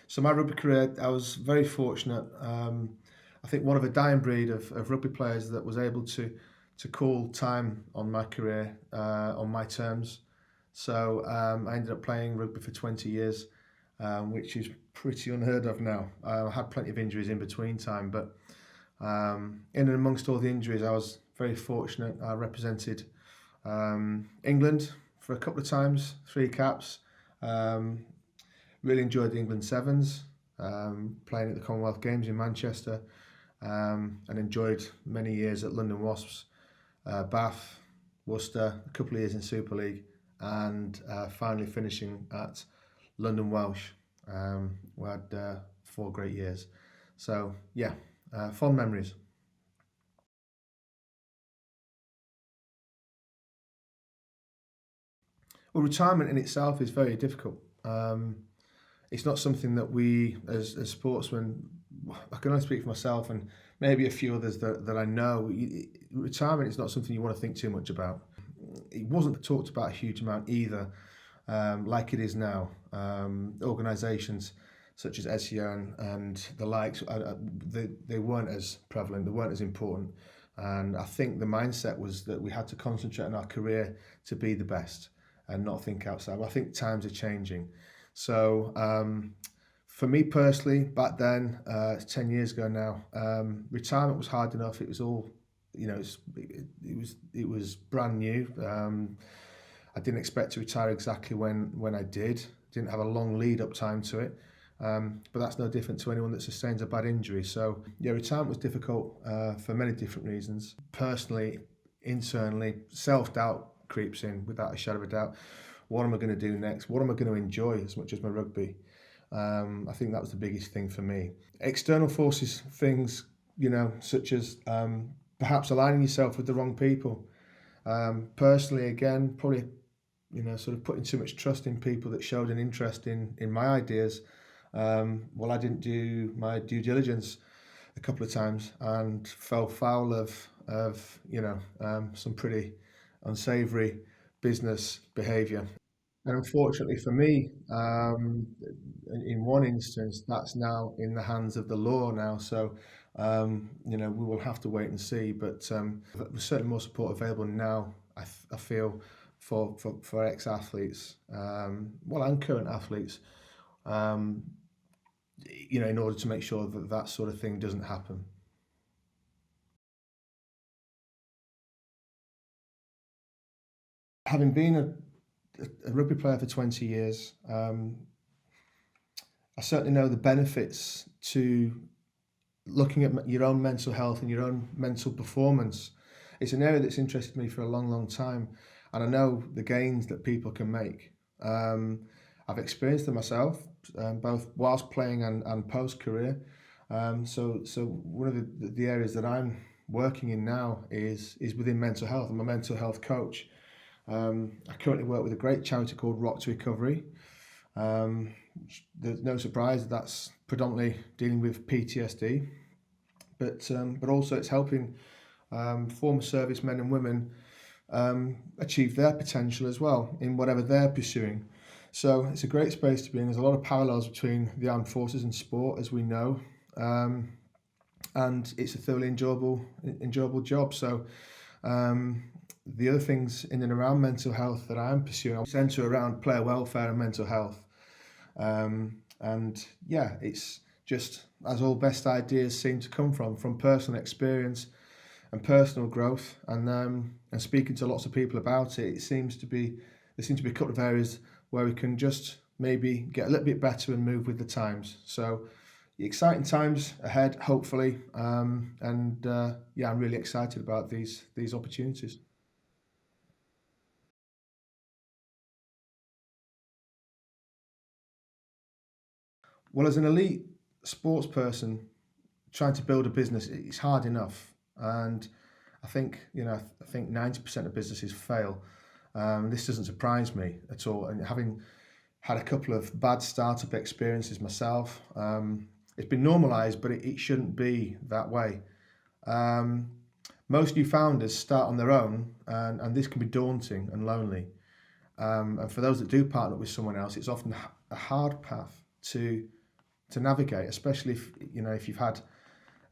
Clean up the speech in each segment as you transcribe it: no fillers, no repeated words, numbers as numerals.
So my rugby career, I was very fortunate. I think one of a dying breed of rugby players that was able to call time on my career on my terms. So I ended up playing rugby for 20 years, which is pretty unheard of now. I had plenty of injuries in between time, but in and amongst all the injuries, I was very fortunate. I represented England for a couple of times, 3 caps. Um, Really enjoyed the England Sevens, playing at the Commonwealth Games in Manchester, and enjoyed many years at London Wasps, Bath, Worcester, a couple of years in Super League, and finally finishing at London Welsh. We had 4 great years. So, yeah, fond memories. Well, retirement in itself is very difficult. It's not something that we, as sportsmen, I can only speak for myself and maybe a few others that I know. Retirement is not something you want to think too much about. It wasn't talked about a huge amount either, like it is now. Organisations such as SEO and the likes, they weren't as prevalent, they weren't as important. And I think the mindset was that we had to concentrate on our career to be the best and not think outside. Well, I think times are changing. So for me personally, back then, it's 10 years ago now, retirement was hard enough. It was all, it was brand new. I didn't expect to retire exactly when I did. Didn't have a long lead up time to it. But that's no different to anyone that sustains a bad injury. So yeah, retirement was difficult for many different reasons. Personally, internally, self-doubt creeps in without a shadow of a doubt. What am I going to do next? What am I going to enjoy as much as my rugby? I think that was the biggest thing for me. External forces, things, such as perhaps aligning yourself with the wrong people. Personally, again, probably, sort of putting too much trust in people that showed an interest in my ideas. Well, I didn't do my due diligence a couple of times and fell foul of some pretty unsavoury business behaviour. And unfortunately for me, in one instance, that's now in the hands of the law now. So, we will have to wait and see. But there's certainly more support available now, I feel, for ex-athletes, and current athletes, um, in order to make sure that that sort of thing doesn't happen. Having been a rugby player for 20 years, I certainly know the benefits to looking at your own mental health and your own mental performance. It's an area that's interested me for a long, long time, and I know the gains that people can make. Um, I've experienced them myself, both whilst playing and post career. So one of the areas that I'm working in now is within mental health. I'm a mental health coach. I currently work with a great charity called Rock to Recovery. There's no surprise that that's predominantly dealing with PTSD, but also it's helping former servicemen and women achieve their potential as well in whatever they're pursuing. So it's a great space to be in. There's a lot of parallels between the armed forces and sport, as we know, um, and it's a thoroughly enjoyable job. So the other things in and around mental health that I'm pursuing centre around player welfare and mental health. And yeah, it's just as all best ideas seem to come from personal experience and personal growth, and speaking to lots of people about it. There seems to be a couple of areas where we can just maybe get a little bit better and move with the times. So exciting times ahead, hopefully, and yeah, I'm really excited about these opportunities. Well, as an elite sports person, trying to build a business, it's hard enough, and I think 90% of businesses fail. This doesn't surprise me at all, and having had a couple of bad startup experiences myself, it's been normalised, but it shouldn't be that way. Um, Most new founders start on their own, and this can be daunting and lonely. And for those that do partner with someone else, it's often a hard path to to navigate, especially if if you've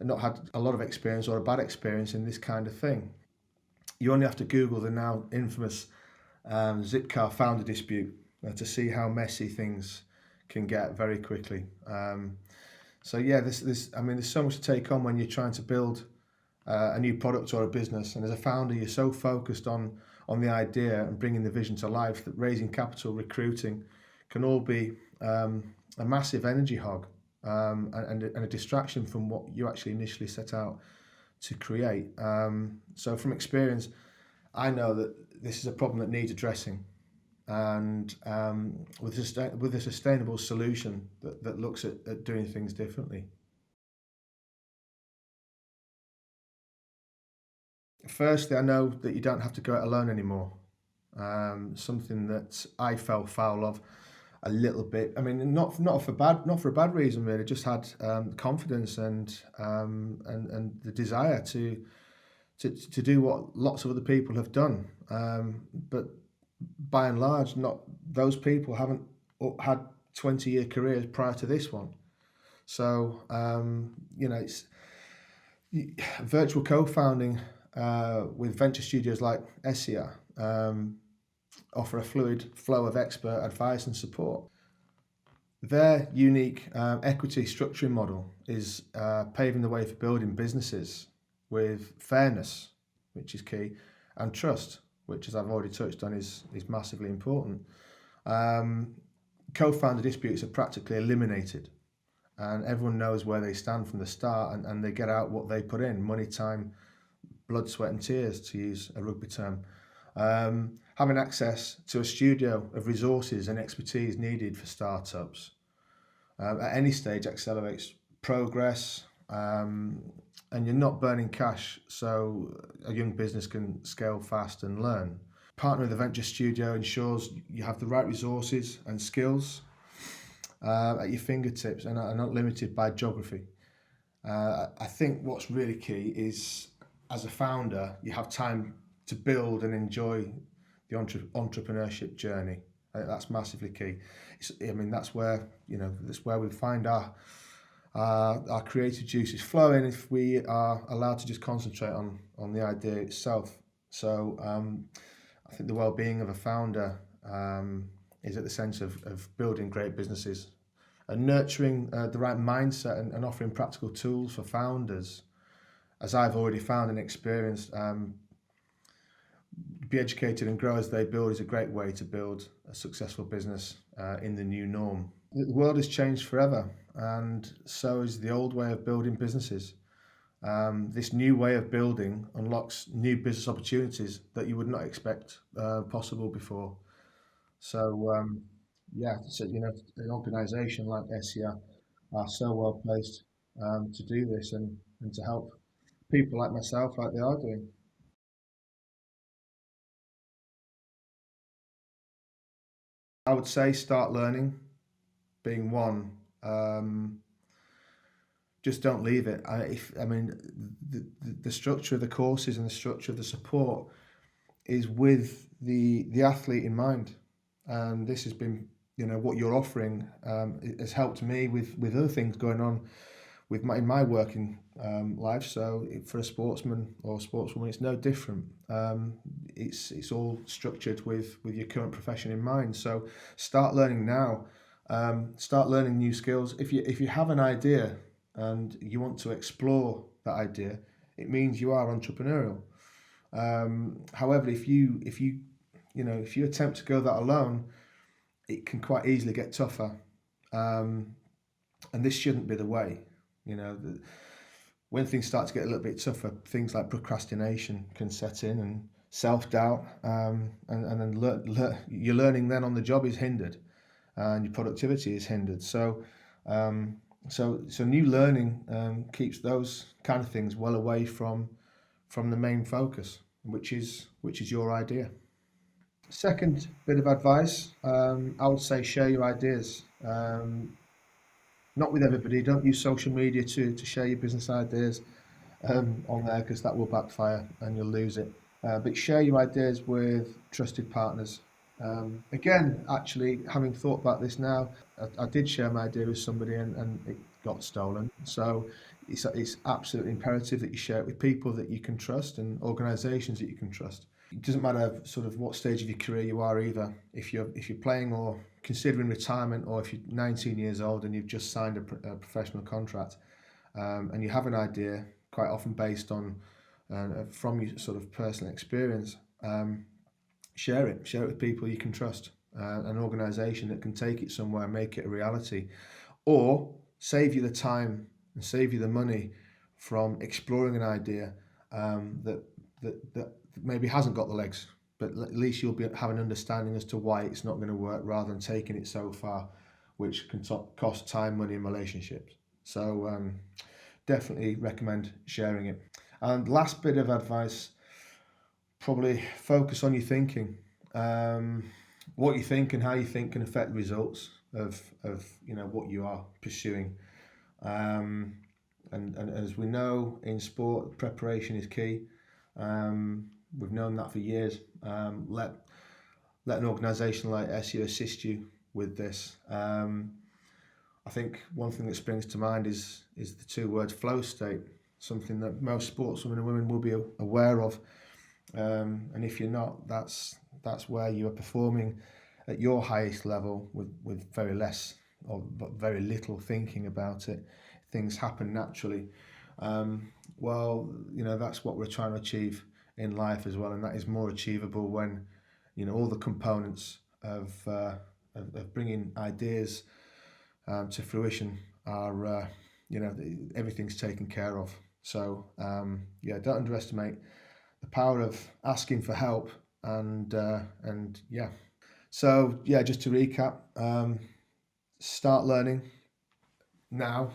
not had a lot of experience or a bad experience in this kind of thing. You only have to Google the now infamous Zipcar founder dispute to see how messy things can get very quickly. So yeah, there's so much to take on when you're trying to build a new product or a business, and as a founder, you're so focused on the idea and bringing the vision to life that raising capital, recruiting, can all be a massive energy hog, and a distraction from what you actually initially set out to create. So from experience, I know that this is a problem that needs addressing, and with a sustainable solution that looks at doing things differently. Firstly, I know that you don't have to go it alone anymore. Something that I fell foul of a little bit. I mean, not for a bad reason really. Just had confidence and the desire to do what lots of other people have done. But by and large, not those people haven't had 20-year careers prior to this one. So it's virtual co-founding with venture studios like SEA offer a fluid flow of expert advice and support. Their unique equity structuring model is paving the way for building businesses with fairness, which is key, and trust, which, as I've already touched on, is massively important. Co-founder disputes are practically eliminated, and everyone knows where they stand from the start, and they get out what they put in: money, time, blood, sweat and tears, to use a rugby term. Having access to a studio of resources and expertise needed for startups at any stage accelerates progress, and you're not burning cash, so a young business can scale fast and learn. Partnering with a venture studio ensures you have the right resources and skills at your fingertips and are not limited by geography. I think what's really key is, as a founder, you have time to build and enjoy the entrepreneurship journey. I think that's massively key. That's where we find our creative juices flowing if we are allowed to just concentrate on the idea itself. So I think the well-being of a founder is at the centre of building great businesses and nurturing the right mindset and offering practical tools for founders, as I've already found and experienced. Be educated and grow as they build is a great way to build a successful business in the new norm. The world has changed forever, and so is the old way of building businesses. This new way of building unlocks new business opportunities that you would not expect possible before. So, an organisation like SEA are so well placed to do this and to help people like myself, like they are doing. I would say start learning, being one. Just don't leave it. The structure of the courses and the structure of the support is with the athlete in mind, and this has been, what you're offering it has helped me with other things going on in my working life. So for a sportsman or sportswoman, it's no different. It's all structured with your current profession in mind. So start learning now. Start learning new skills. If you have an idea and you want to explore that idea, it means you are entrepreneurial. However, if you attempt to go that alone, it can quite easily get tougher. And this shouldn't be the way. When things start to get a little bit tougher, things like procrastination can set in, and self-doubt, and then your learning then on the job is hindered, and your productivity is hindered. So new learning keeps those kind of things well away from the main focus, which is your idea. Second bit of advice, I would say share your ideas. Not with everybody. Don't use social media to share your business ideas on there, because that will backfire and you'll lose it. But share your ideas with trusted partners, Again, actually, having thought about this now, I did share my idea with somebody and it got stolen. So it's absolutely imperative that you share it with people that you can trust and organisations that you can trust. It doesn't matter sort of what stage of your career you are either. If you're playing or considering retirement, or if you're 19 years old and you've just signed a professional contract, and you have an idea, quite often based on from your sort of personal experience, share it with people you can trust, an organisation that can take it somewhere and make it a reality, or save you the time and save you the money from exploring an idea that maybe hasn't got the legs, but at least you'll have an understanding as to why it's not going to work, rather than taking it so far, which can cost time, money, and relationships. So definitely recommend sharing it. And last bit of advice, probably focus on your thinking. Um, what you think and how you think can affect the results of what you are pursuing. Um, and as we know in sport, preparation is key. We've known that for years. Let an organisation like SU assist you with this. I think one thing that springs to mind is the two words flow state, something that most sportswomen and women will be aware of. And if you're not, that's where you are performing at your highest level with very less or very little thinking about it. Things happen naturally. Well, that's what we're trying to achieve in life as well, and that is more achievable when all the components of bringing ideas to fruition are everything's taken care of. So yeah, don't underestimate the power of asking for help, and yeah. So yeah, just to recap, start learning now,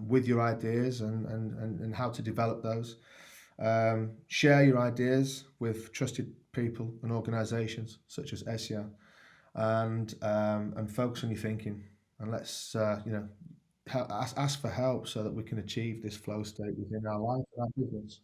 with your ideas and how to develop those. Share your ideas with trusted people and organisations such as ESIA, and focus on your thinking. And let's ask for help so that we can achieve this flow state within our life and our business.